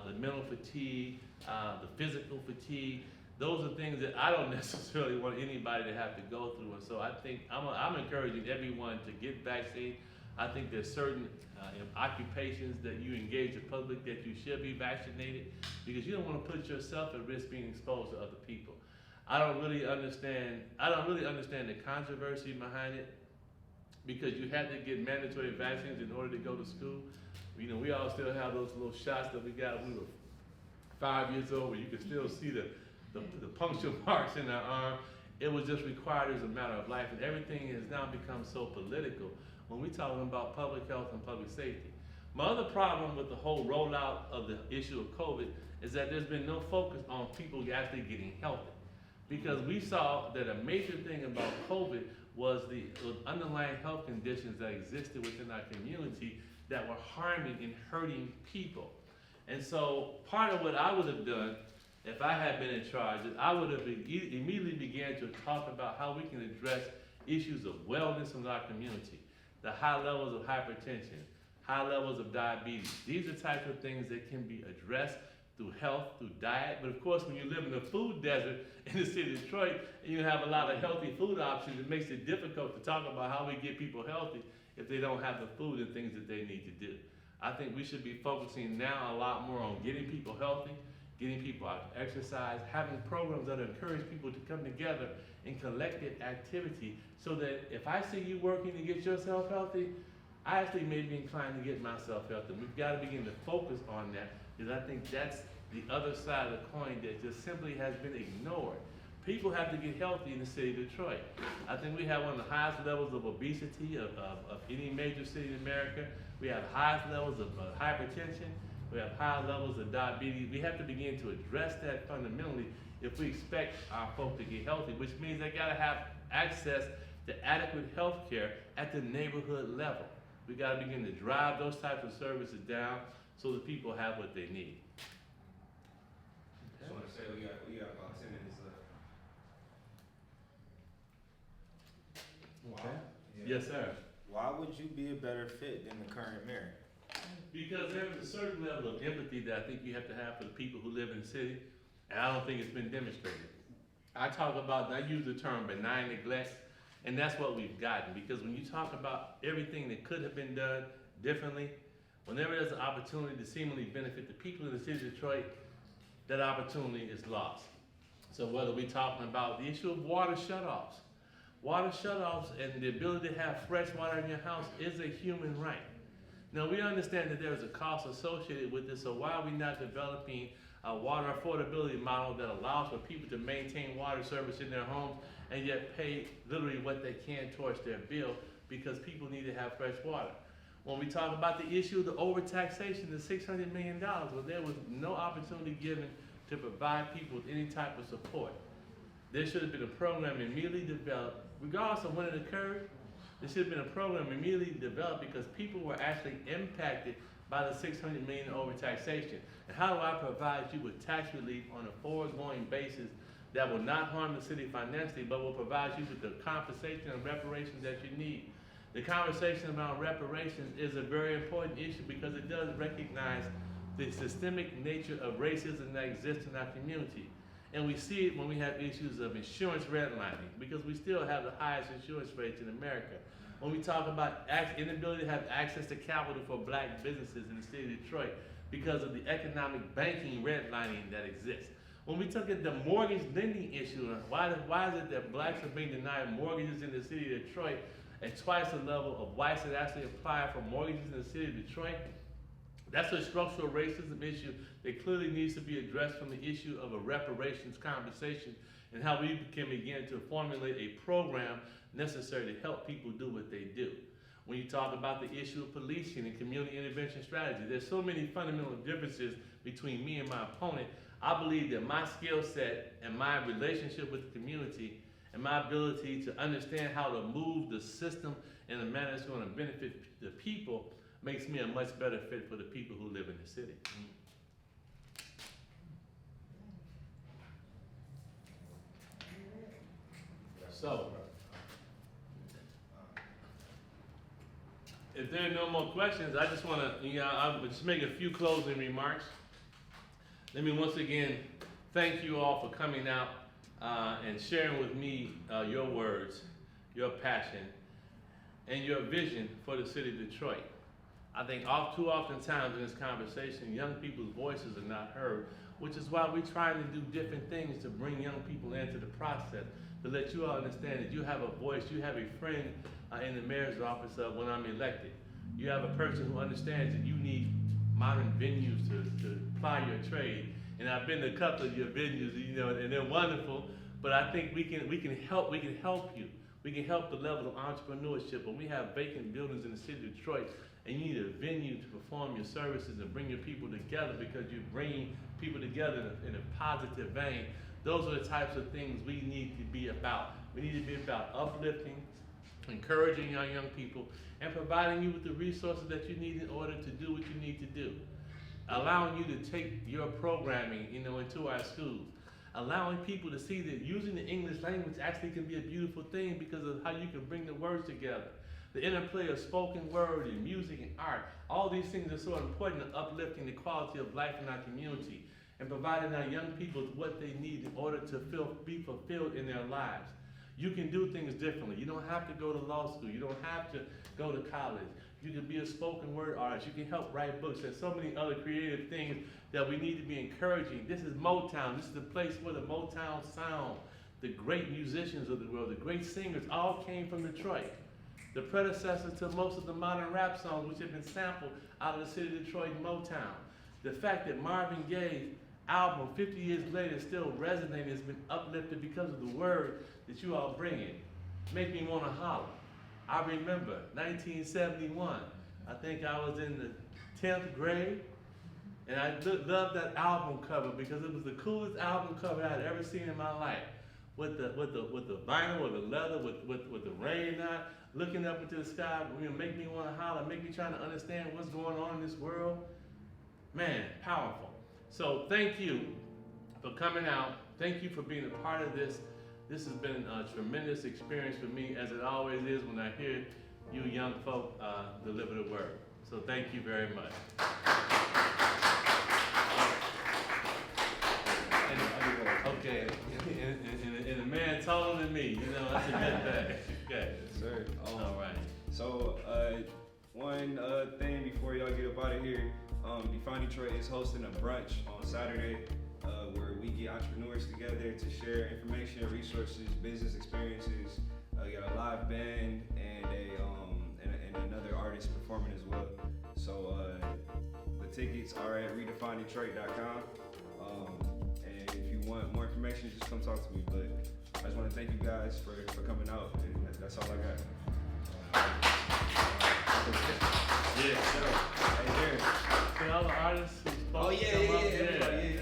the mental fatigue, the physical fatigue. Those are things that I don't necessarily want anybody to have to go through. And so I think I'm encouraging everyone to get vaccinated. I think there's certain occupations that you engage the public that you should be vaccinated because you don't want to put yourself at risk being exposed to other people. I don't really understand the controversy behind it because you had to get mandatory vaccines in order to go to school. You know, we all still have those little shots that we got when we were 5 years old where you could still see the puncture marks in our arm. It was just required as a matter of life, and everything has now become so political when we're talking about public health and public safety. My other problem with the whole rollout of the issue of COVID is that there's been no focus on people actually getting healthy. Because we saw that a major thing about COVID was the underlying health conditions that existed within our community that were harming and hurting people. And so part of what I would have done if I had been in charge is I would have immediately began to talk about how we can address issues of wellness in our community, the high levels of hypertension, high levels of diabetes. These are types of things that can be addressed through health, through diet. But of course, when you live in a food desert in the city of Detroit and you have a lot of healthy food options, it makes it difficult to talk about how we get people healthy if they don't have the food and things that they need to do. I think we should be focusing now a lot more on getting people healthy, getting people out to exercise, having programs that encourage people to come together in collective activity so that if I see you working to get yourself healthy, I actually may be inclined to get myself healthy. We've got to begin to focus on that because I think that's the other side of the coin that just simply has been ignored. People have to get healthy in the city of Detroit. I think we have one of the highest levels of obesity of any major city in America. We have highest levels of hypertension. We have high levels of diabetes. We have to begin to address that fundamentally if we expect our folk to get healthy, which means they gotta have access to adequate health care at the neighborhood level. We gotta begin to drive those types of services down so that people have what they need. Just want to say we got about 10 minutes left. Okay. Yeah. Yes, sir. Why would you be a better fit than the current mayor? Because there is a certain level of empathy that I think you have to have for the people who live in the city, and I don't think it's been demonstrated. I use the term benign neglect, and that's what we've gotten, because when you talk about everything that could have been done differently, whenever there's an opportunity to seemingly benefit the people of the city of Detroit, that opportunity is lost. So whether we're talking about the issue of water shutoffs and the ability to have fresh water in your house is a human right. Now we understand that there is a cost associated with this, so why are we not developing a water affordability model that allows for people to maintain water service in their homes and yet pay literally what they can towards their bill because people need to have fresh water? When we talk about the issue of the overtaxation, the $600 million, well, there was no opportunity given to provide people with any type of support. There should have been a program immediately developed, regardless of when it occurred. There should have been a program immediately developed because people were actually impacted by the $600 million overtaxation. And how do I provide you with tax relief on a forward-going basis that will not harm the city financially, but will provide you with the compensation and reparations that you need? The conversation about reparations is a very important issue because it does recognize the systemic nature of racism that exists in our community. And we see it when we have issues of insurance redlining, because we still have the highest insurance rates in America. When we talk about inability to have access to capital for black businesses in the city of Detroit because of the economic banking redlining that exists. When we look at the mortgage lending issue, why is it that blacks are being denied mortgages in the city of Detroit at twice the level of whites that actually apply for mortgages in the city of Detroit? That's a structural racism issue that clearly needs to be addressed from the issue of a reparations conversation and how we can begin to formulate a program necessary to help people do what they do. When you talk about the issue of policing and community intervention strategy, there's so many fundamental differences between me and my opponent. I believe that my skill set and my relationship with the community and my ability to understand how to move the system in a manner that's going to benefit the people makes me a much better fit for the people who live in the city. So, if there are no more questions, I just want to, I'll just make a few closing remarks. Let me once again thank you all for coming out and sharing with me your words, your passion. and your vision for the city of Detroit. I think too often times in this conversation, young people's voices are not heard, which is why we're trying to do different things to bring young people into the process, to let you all understand that you have a voice, you have a friend in the mayor's office when I'm elected. You have a person who understands that you need modern venues to ply your trade. And I've been to a couple of your venues, and they're wonderful, but I think we can help you. We can help the level of entrepreneurship. When we have vacant buildings in the city of Detroit, and you need a venue to perform your services and bring your people together because you're bringing people together in a positive vein, those are the types of things we need to be about. We need to be about uplifting, encouraging our young people, and providing you with the resources that you need in order to do what you need to do. Allowing you to take your programming, into our schools. Allowing people to see that using the English language actually can be a beautiful thing because of how you can bring the words together. The interplay of spoken word and music and art, all these things are so important in uplifting the quality of life in our community and providing our young people what they need in order to be fulfilled in their lives. You can do things differently. You don't have to go to law school. You don't have to go to college. You can be a spoken word artist. You can help write books. There's so many other creative things that we need to be encouraging. This is Motown. This is the place where the Motown sound, the great musicians of the world, the great singers all came from Detroit. The predecessor to most of the modern rap songs which have been sampled out of the city of Detroit and Motown. The fact that Marvin Gaye's album 50 years later still resonating has been uplifted because of the word that you all bring in. Make me want to holler. I remember 1971. I think I was in the 10th grade, and I loved that album cover because it was the coolest album cover I had ever seen in my life. With the vinyl, with the leather, with the rain on, looking up into the sky, make me want to holler, make me trying to understand what's going on in this world. Man, powerful. So thank you for coming out. Thank you for being a part of this. This has been a tremendous experience for me, as it always is when I hear you young folk deliver the word. So thank you very much. Okay, and a man taller than me, that's a good thing. Okay. Yes, sir. All right. So, one thing before y'all get up out of here, Define Detroit is hosting a brunch on Saturday where we get entrepreneurs together to share information, resources, business experiences. We got a live band and another artist performing as well. So the tickets are at redefinedetroit.com. And if you want more information, just come talk to me. But I just want to thank you guys for coming out, and that's all I got. Yeah, sure. Hey, there. Can all the artists who spoke Oh yeah, come up? everybody, yeah.